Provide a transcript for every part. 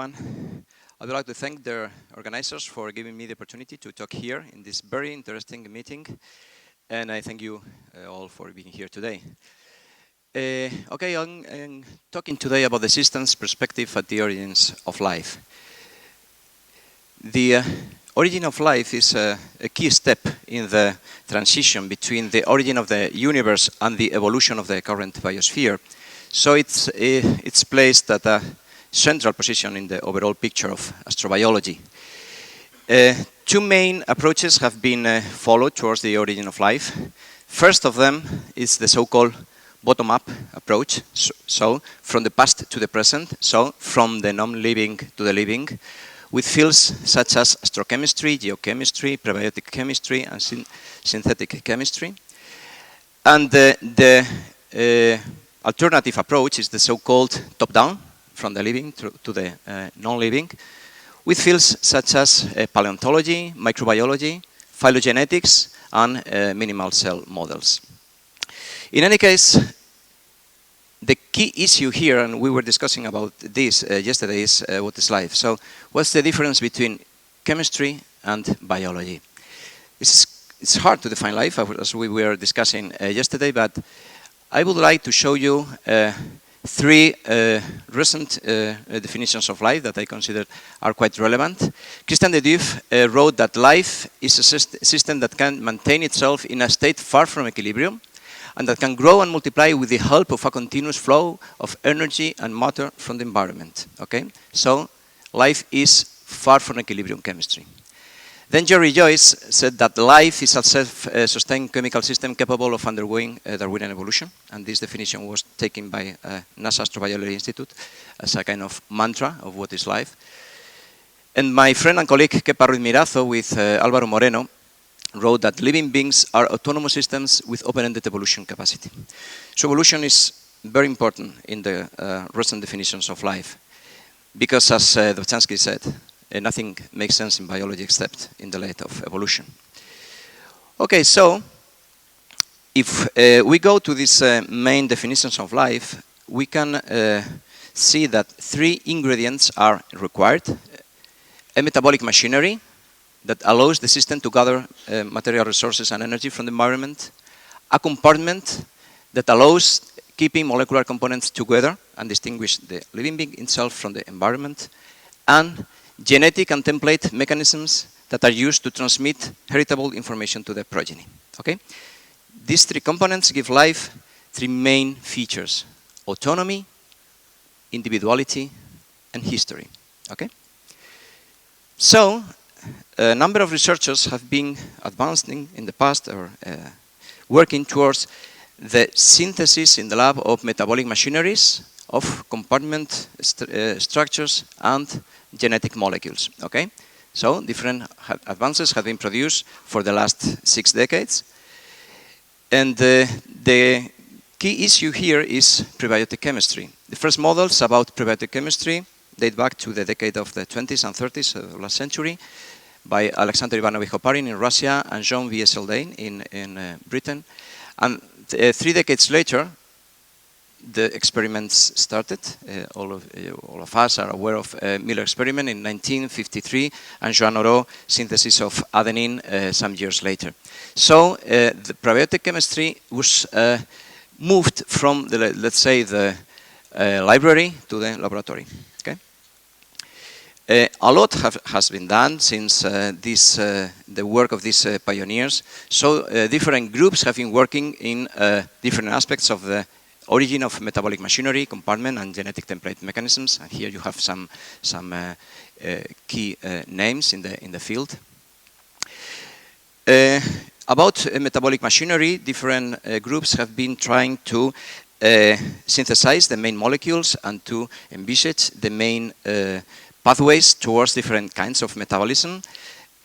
everyone. I would like to thank the organizers for giving me the opportunity to talk here in this very interesting meeting. And I thank you all for being here today. Okay, I'm talking today about the systems perspective at the origins of life. The origin of life is a key step in the transition between the origin of the universe and the evolution of the current biosphere. So it's placed at a central position in the overall picture of astrobiology. Two main approaches have been followed towards the origin of life. First of them is the so-called bottom-up approach, so from the past to the present, so from the non-living to the living, with fields such as astrochemistry, geochemistry, prebiotic chemistry, and synthetic chemistry. And the alternative approach is the so-called top-down, from the living to the non-living, with fields such as paleontology, microbiology, phylogenetics, and minimal cell models. In any case, the key issue here, and we were discussing about this yesterday, is what is life. So what's the difference between chemistry and biology? It's hard to define life, as we were discussing yesterday, but I would like to show you three recent definitions of life that I consider are quite relevant. Christian de Duve wrote that life is a system that can maintain itself in a state far from equilibrium, and that can grow and multiply with the help of a continuous flow of energy and matter from the environment. Okay? So life is far from equilibrium chemistry. Then Jerry Joyce said that life is a self-sustained chemical system capable of undergoing Darwinian evolution, and this definition was taken by NASA Astrobiology Institute as a kind of mantra of what is life. And my friend and colleague Kepa Ruiz Mirazo with Álvaro Moreno wrote that living beings are autonomous systems with open-ended evolution capacity. So evolution is very important in the recent definitions of life, because as Dovzhansky said, nothing makes sense in biology except in the light of evolution. Okay, so if we go to these main definitions of life, we can see that three ingredients are required. A metabolic machinery that allows the system to gather material resources and energy from the environment. A compartment that allows keeping molecular components together and distinguish the living being itself from the environment. And genetic and template mechanisms that are used to transmit heritable information to the progeny. Okay? These three components give life three main features: autonomy, individuality, and history. Okay? So, a number of researchers have been advancing in the past or working towards the synthesis in the lab of metabolic machineries, of compartment structures, and genetic molecules. Okay? So different advances have been produced for the last 6 decades. And the key issue here is prebiotic chemistry. The first models about prebiotic chemistry date back to the decade of the 20s and 30s of last century by Alexander Ivanovich Oparin in Russia and Jean V. Seldane in Britain. And 3 decades later, the experiments started. All of us are aware of Miller experiment in 1953 and Joan Oro synthesis of adenine some years later. So the prebiotic chemistry was moved from, let's say, the library to the laboratory. Okay? A lot has been done since the work of these pioneers. So different groups have been working in different aspects of the origin of metabolic machinery, compartment, and genetic template mechanisms. And here you have some key names in the field. About metabolic machinery, different groups have been trying to synthesize the main molecules and to envisage the main pathways towards different kinds of metabolism,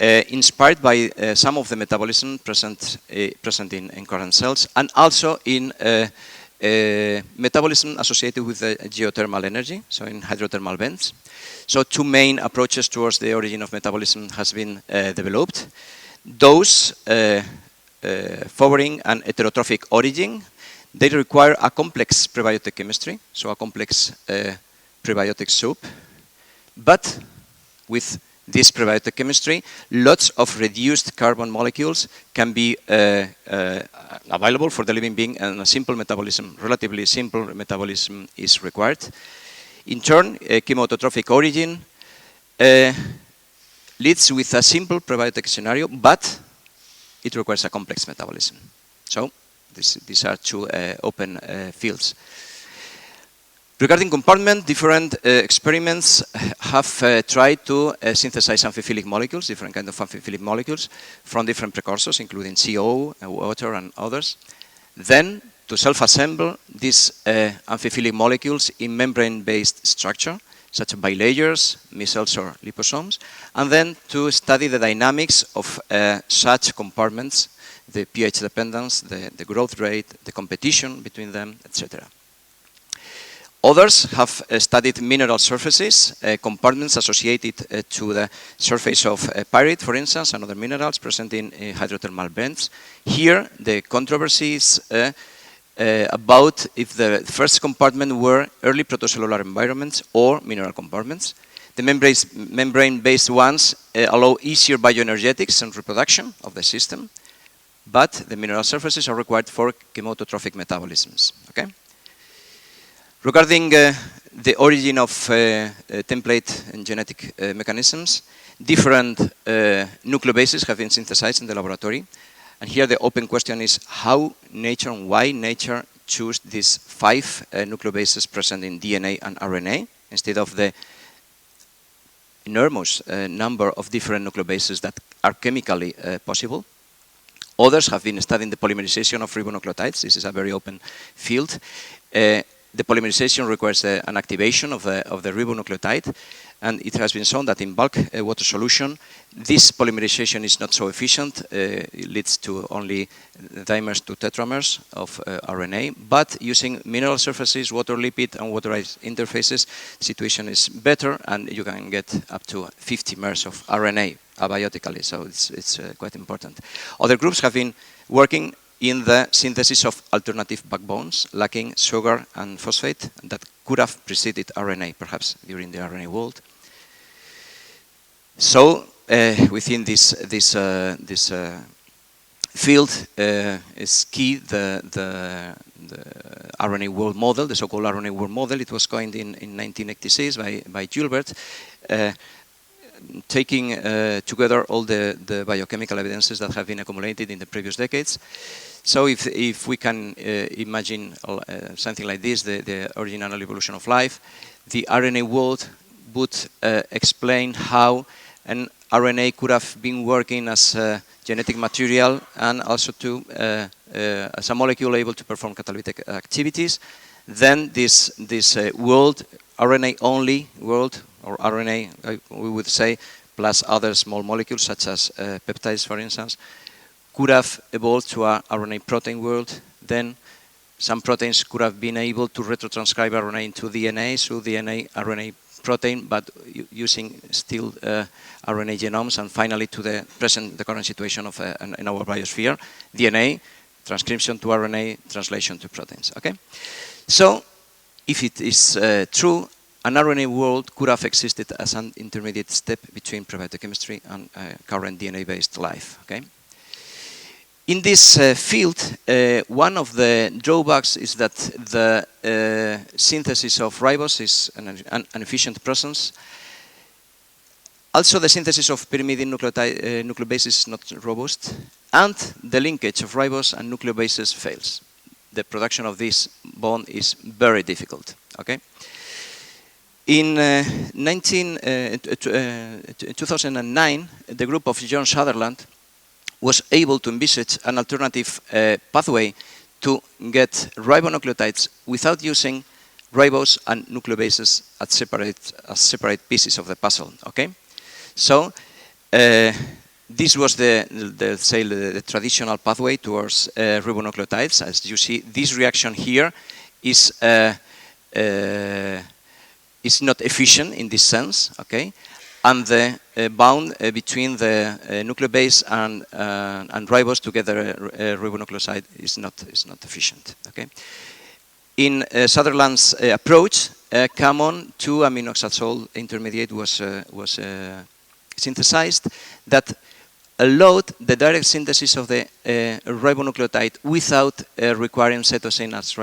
inspired by some of the metabolism present in current cells, and also in metabolism associated with geothermal energy, so in hydrothermal vents. So two main approaches towards the origin of metabolism has been developed. Those favoring an heterotrophic origin, they require a complex prebiotic chemistry, so a complex prebiotic soup, But with this prebiotic chemistry, lots of reduced carbon molecules can be available for the living being, and a simple metabolism, relatively simple metabolism, is required. In turn, chemoautotrophic origin leads with a simple prebiotic scenario, but it requires a complex metabolism. So these are two open fields. Regarding compartment, different experiments have tried to synthesize amphiphilic molecules, different kinds of amphiphilic molecules, from different precursors, including CO, water, and others. Then, to self-assemble these amphiphilic molecules in membrane-based structure, such as bilayers, micelles, or liposomes, and then to study the dynamics of such compartments, the pH dependence, the growth rate, the competition between them, etc. Others have studied mineral surfaces, compartments associated to the surface of pyrite, for instance, and other minerals present in hydrothermal vents. Here, the controversy is about if the first compartment were early protocellular environments or mineral compartments. The membrane-based ones allow easier bioenergetics and reproduction of the system, but the mineral surfaces are required for chemoautotrophic metabolisms. Okay? Regarding the origin of template and genetic mechanisms, different nucleobases have been synthesized in the laboratory. And here the open question is how nature and why nature chose these 5 nucleobases present in DNA and RNA instead of the enormous number of different nucleobases that are chemically possible. Others have been studying the polymerization of ribonucleotides. This is a very open field. The polymerization requires an activation of the ribonucleotide, and it has been shown that in bulk water solution, this polymerization is not so efficient. It leads to only dimers to tetramers of RNA, but using mineral surfaces, water lipid, and waterized interfaces, the situation is better, and you can get up to 50 mers of RNA abiotically, so it's quite important. Other groups have been working in the synthesis of alternative backbones lacking sugar and phosphate that could have preceded RNA, perhaps during the RNA world. So within this field is key the RNA world model, the so-called RNA world model. It was coined in 1986 by Gilbert, taking together all the biochemical evidences that have been accumulated in the previous decades. So if we can imagine something like this, the original evolution of life, the RNA world would explain how an RNA could have been working as a genetic material and also as a molecule able to perform catalytic activities. Then this world, RNA-only world, or RNA, we would say, plus other small molecules such as peptides, for instance, could have evolved to a RNA protein world. Then some proteins could have been able to retrotranscribe RNA into DNA, so DNA, RNA protein, but using still RNA genomes, and finally to the current situation of in our biosphere, DNA, transcription to RNA, translation to proteins. Okay, so if it is true, an RNA world could have existed as an intermediate step between prebiotochemistry and current DNA-based life. Okay. In this field, one of the drawbacks is that the synthesis of ribose is an efficient process. Also, the synthesis of pyrimidine nucleobases is not robust, and the linkage of ribose and nucleobases fails. The production of this bond is very difficult. Okay. In 2009, the group of John Sutherland was able to envisage an alternative pathway to get ribonucleotides without using ribose and nucleobases as separate pieces of the puzzle. Okay, so this was the traditional pathway towards ribonucleotides. As you see, this reaction here is not efficient in this sense. Okay. And the bond between the nucleobase and ribose together ribonucleoside is not efficient. Okay, In Sutherland's approach, common 2-aminoxazole intermediate was synthesized that allowed the direct synthesis of the ribonucleotide without requiring cytosine as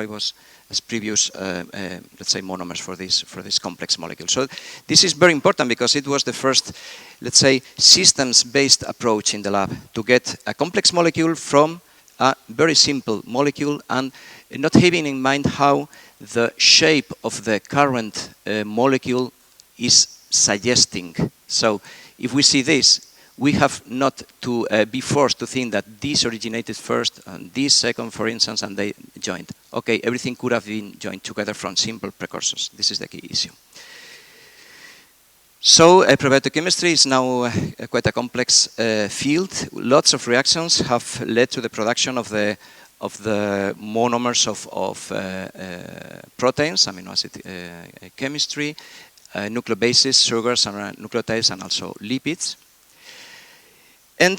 previous, let's say, monomers for this complex molecule. So this is very important because it was the first, let's say, systems-based approach in the lab to get a complex molecule from a very simple molecule and not having in mind how the shape of the current molecule is suggesting. So if we see this, we have not to be forced to think that this originated first and this second, for instance, and they joined. Okay, everything could have been joined together from simple precursors. This is the key issue. So probiotochemistry is now quite a complex field. Lots of reactions have led to the production of the monomers of proteins, amino acid chemistry, nucleobases, sugars, and nucleotides, and also lipids. And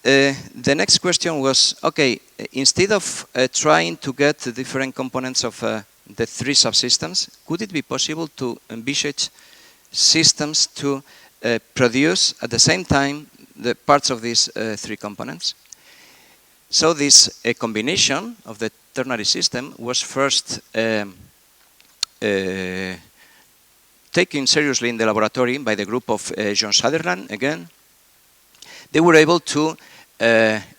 the next question was, okay, instead of trying to get the different components of the three subsystems, could it be possible to envisage systems to produce at the same time the parts of these three components? So this combination of the ternary system was first taken seriously in the laboratory by the group of John Sutherland again. They were able to,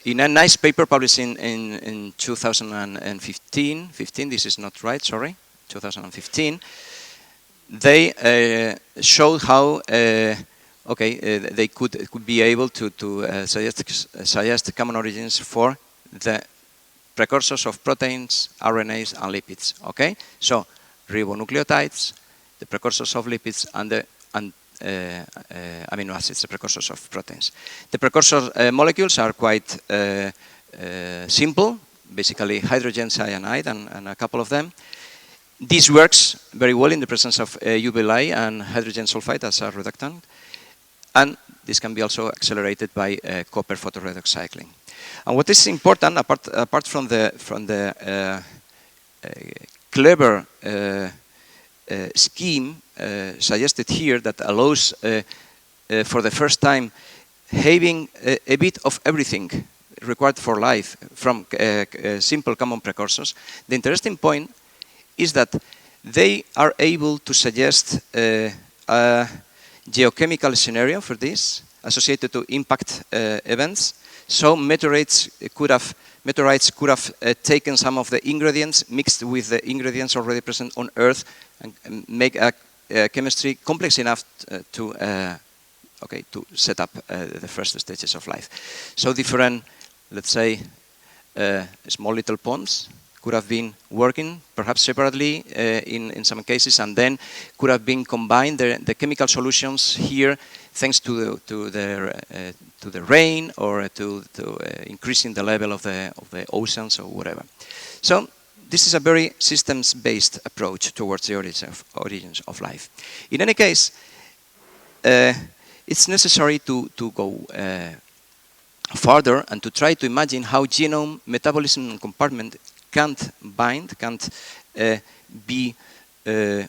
in a nice paper published in 2015, this is not right, sorry, 2015, they showed how, they could be able to suggest common origins for the precursors of proteins, RNAs, and lipids, okay? So, ribonucleotides, the precursors of lipids, and the amino acids, the precursors of proteins. The precursor molecules are quite simple, basically hydrogen cyanide and a couple of them. This works very well in the presence of UV light and hydrogen sulfide as a reductant, and this can be also accelerated by copper photoredox cycling. And what is important, apart from the clever scheme suggested here that allows for the first time having a bit of everything required for life from simple common precursors, the interesting point is that they are able to suggest a geochemical scenario for this associated to impact events. So meteorites could have taken some of the ingredients, mixed with the ingredients already present on Earth, and make a chemistry complex enough to set up the first stages of life. So different, let's say, small little ponds could have been working, perhaps separately in some cases, and then could have been combined. The chemical solutions here, thanks to the rain or to increasing the level of the oceans or whatever. So this is a very systems-based approach towards the origins of life. In any case, it's necessary to go further and to try to imagine how genome, metabolism, and compartment can't be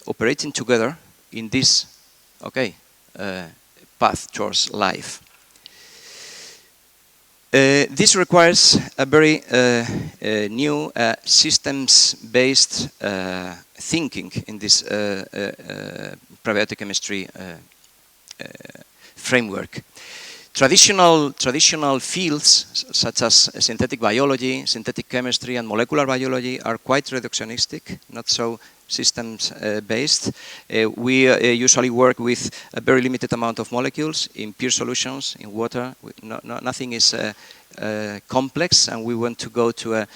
operating together in this path towards life. This requires a very new systems-based thinking in this probiotic chemistry framework. Traditional fields such as synthetic biology, synthetic chemistry, and molecular biology are quite reductionistic, not so systems-based. We usually work with a very limited amount of molecules in pure solutions, in water. Nothing is complex, and we want to go to a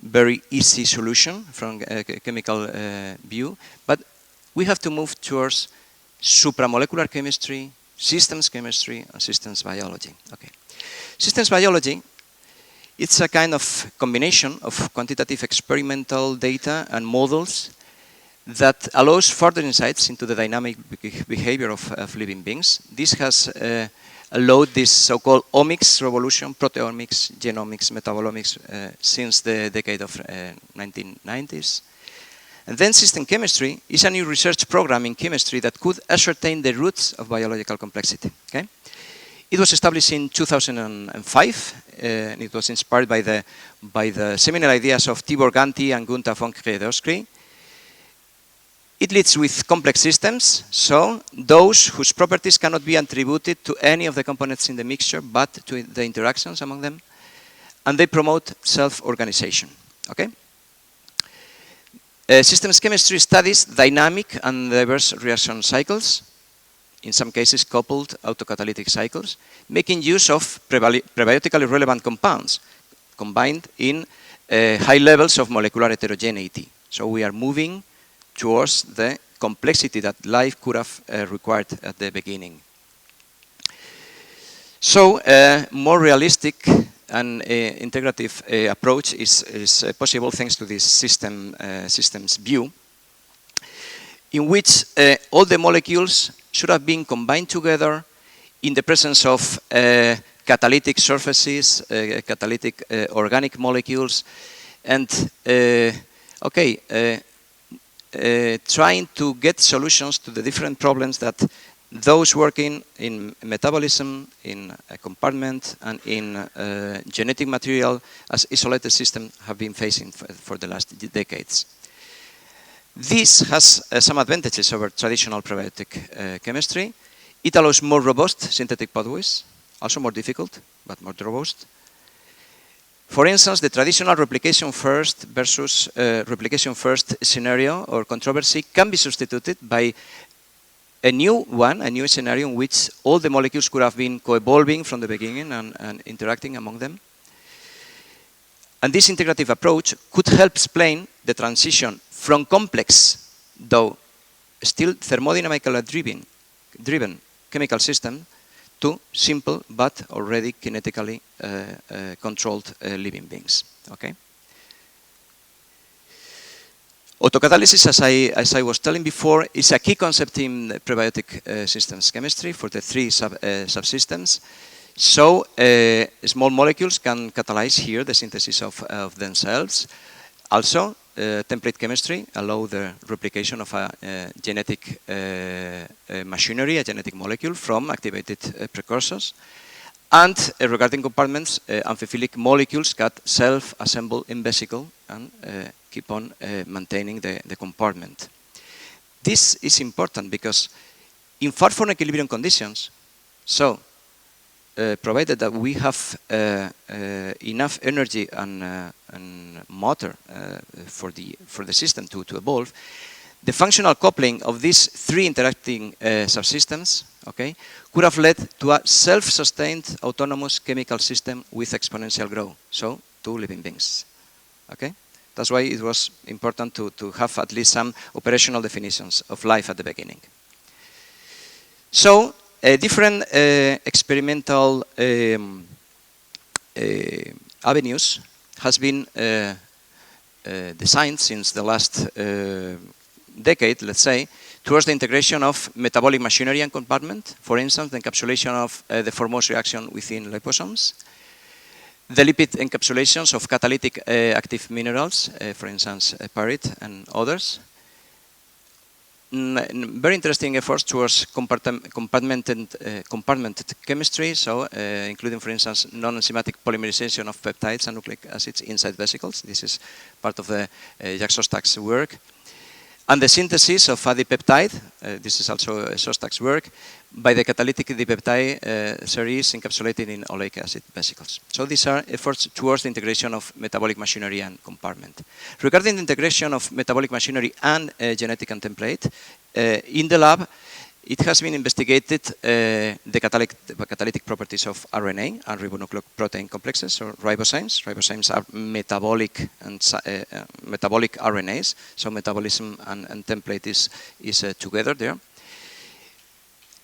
very easy solution from a chemical view. But we have to move towards supramolecular chemistry, systems chemistry, and systems biology. Okay. Systems biology, it's a kind of combination of quantitative experimental data and models that allows further insights into the dynamic behavior of living beings. This has allowed this so-called omics revolution, proteomics, genomics, metabolomics, since the decade of 1990s. And then system chemistry is a new research program in chemistry that could ascertain the roots of biological complexity. Okay? It was established in 2005, and it was inspired by the seminal ideas of Tibor Ganti and Gunther von Kriedowski. It leads with complex systems, so those whose properties cannot be attributed to any of the components in the mixture, but to the interactions among them, and they promote self-organization. Okay? Systems chemistry studies dynamic and diverse reaction cycles, in some cases coupled autocatalytic cycles, making use of prebiotically relevant compounds combined in high levels of molecular heterogeneity. So we are moving towards the complexity that life could have required at the beginning. So more realistic and integrative approach is possible thanks to this systems view, in which all the molecules should have been combined together in the presence of catalytic surfaces, catalytic organic molecules, and trying to get solutions to the different problems that those working in metabolism, in a compartment, and in genetic material as isolated systems have been facing for the last decades. This has some advantages over traditional probiotic chemistry. It allows more robust synthetic pathways, also more difficult, but more robust. For instance, the traditional replication first versus replication first scenario or controversy can be substituted by a new one, a new scenario in which all the molecules could have been co-evolving from the beginning and interacting among them. And this integrative approach could help explain the transition from complex, though still thermodynamically driven chemical system to simple but already kinetically controlled living beings. Okay? Autocatalysis, as I was telling before, is a key concept in prebiotic systems chemistry for the three subsystems. So small molecules can catalyze here the synthesis of themselves. Also, template chemistry allows the replication of a genetic machinery, a genetic molecule from activated precursors. And regarding compartments, amphiphilic molecules can self-assemble in vesicle and keep on maintaining the compartment. This is important because in far from equilibrium conditions, so provided that we have enough energy and matter for the system to evolve, the functional coupling of these three interacting subsystems, okay, could have led to a self-sustained autonomous chemical system with exponential growth, so two living beings. Okay? That's why it was important to have at least some operational definitions of life at the beginning. So, different experimental avenues has been designed since the last decade, let's say, towards the integration of metabolic machinery and compartment. For instance, the encapsulation of the Formose reaction within liposomes, the lipid encapsulations of catalytic active minerals, for instance, pyrite and others. Very interesting efforts towards compartmented chemistry, so including, for instance, non-enzymatic polymerization of peptides and nucleic acids inside vesicles. This is part of the Jacques Sostak's work. And the synthesis of adipeptide, this is also Sostak's work, by the catalytic dipeptide series encapsulated in oleic acid vesicles. So these are efforts towards the integration of metabolic machinery and compartment. Regarding the integration of metabolic machinery and genetic and template, in the lab, it has been investigated the catalytic properties of RNA and ribonucleoprotein complexes, or ribozymes. Ribozymes are metabolic and metabolic RNAs, so metabolism and template is together there.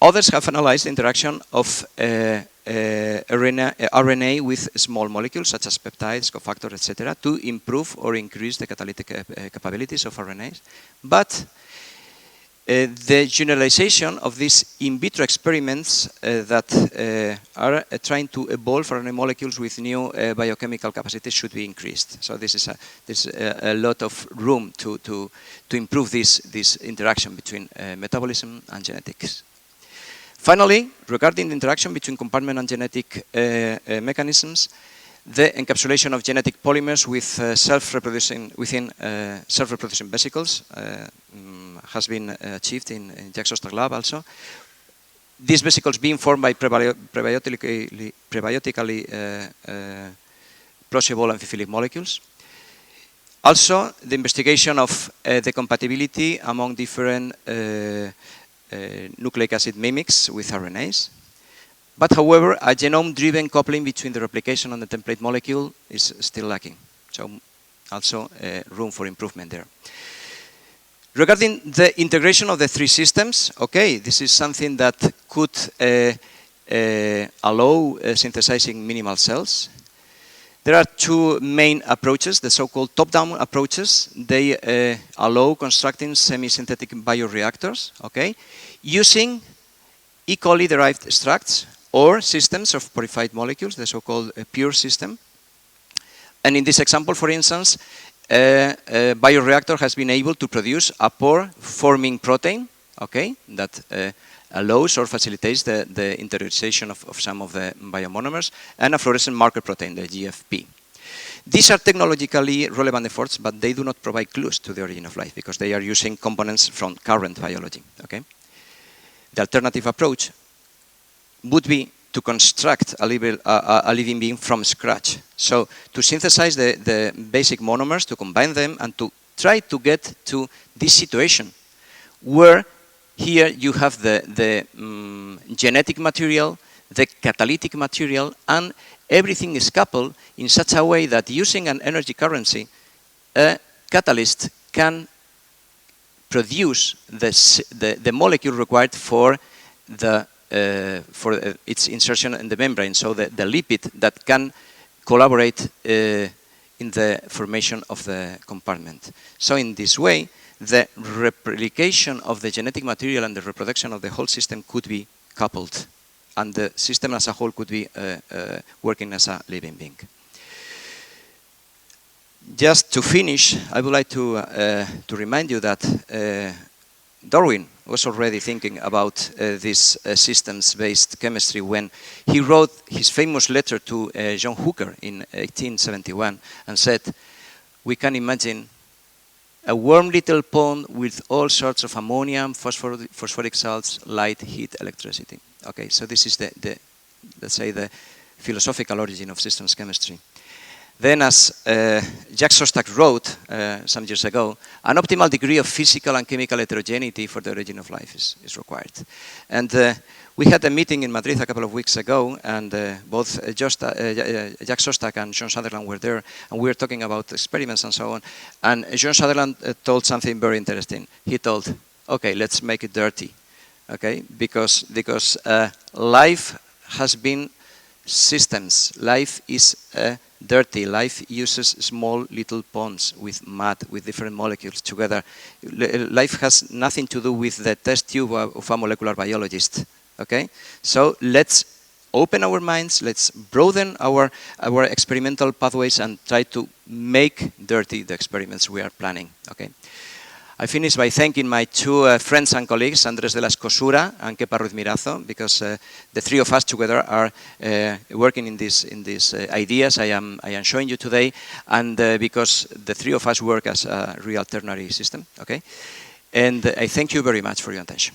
Others have analyzed the interaction of RNA with small molecules such as peptides, cofactors, etc., to improve or increase the catalytic capabilities of RNAs. But the generalization of these in vitro experiments that are trying to evolve RNA molecules with new biochemical capacities should be increased. So there's a lot of room to improve this interaction between metabolism and genetics. Finally, regarding the interaction between compartment and genetic mechanisms, the encapsulation of genetic polymers with self-reproducing vesicles has been achieved in Jack Szostak lab also. These vesicles being formed by prebiotically plausible amphiphilic molecules. Also, the investigation of the compatibility among different nucleic acid mimics with RNAs. But however, a genome-driven coupling between the replication and the template molecule is still lacking. So also room for improvement there. Regarding the integration of the three systems, okay, this is something that could allow synthesizing minimal cells. There are two main approaches, the so-called top-down approaches. They allow constructing semi-synthetic bioreactors, okay, using E. coli-derived extracts or systems of purified molecules, the so-called pure system. And in this example, for instance, a bioreactor has been able to produce a pore-forming protein, okay, that allows or facilitates the interiorization of some of the biomonomers, and a fluorescent marker protein, the GFP. These are technologically relevant efforts, but they do not provide clues to the origin of life because they are using components from current biology, okay? The alternative approach would be to construct a living being from scratch. So to synthesize the basic monomers, to combine them, and to try to get to this situation where here you have the genetic material, the catalytic material, and everything is coupled in such a way that using an energy currency, a catalyst can produce the molecule required for its insertion in the membrane, so the lipid that can collaborate in the formation of the compartment. So in this way, the replication of the genetic material and the reproduction of the whole system could be coupled, and the system as a whole could be working as a living being. Just to finish, I would like to remind you that Darwin was already thinking about this systems-based chemistry when he wrote his famous letter to John Hooker in 1871 and said, we can imagine a warm little pond with all sorts of ammonium, phosphoric salts, light, heat, electricity. Okay, so this is let's say the philosophical origin of systems chemistry. Then, as Jack Szostak wrote some years ago, an optimal degree of physical and chemical heterogeneity for the origin of life is required. And we had a meeting in Madrid a couple of weeks ago, and both Jack Szostak and John Sutherland were there, and we were talking about experiments and so on. And John Sutherland told something very interesting. He told, okay, let's make it dirty, okay? Because life has been systems. Life is dirty. Life uses small little ponds with mud, with different molecules together. Life has nothing to do with the test tube of a molecular biologist. Okay, so let's open our minds. Let's broaden our experimental pathways and try to make dirty the experiments we are planning. Okay. I finish by thanking my two friends and colleagues, Andrés de la Escosura and Kepa Ruiz Mirazo, because the three of us together are working in these ideas I am showing you today, and because the three of us work as a real ternary system. Okay, and I thank you very much for your attention.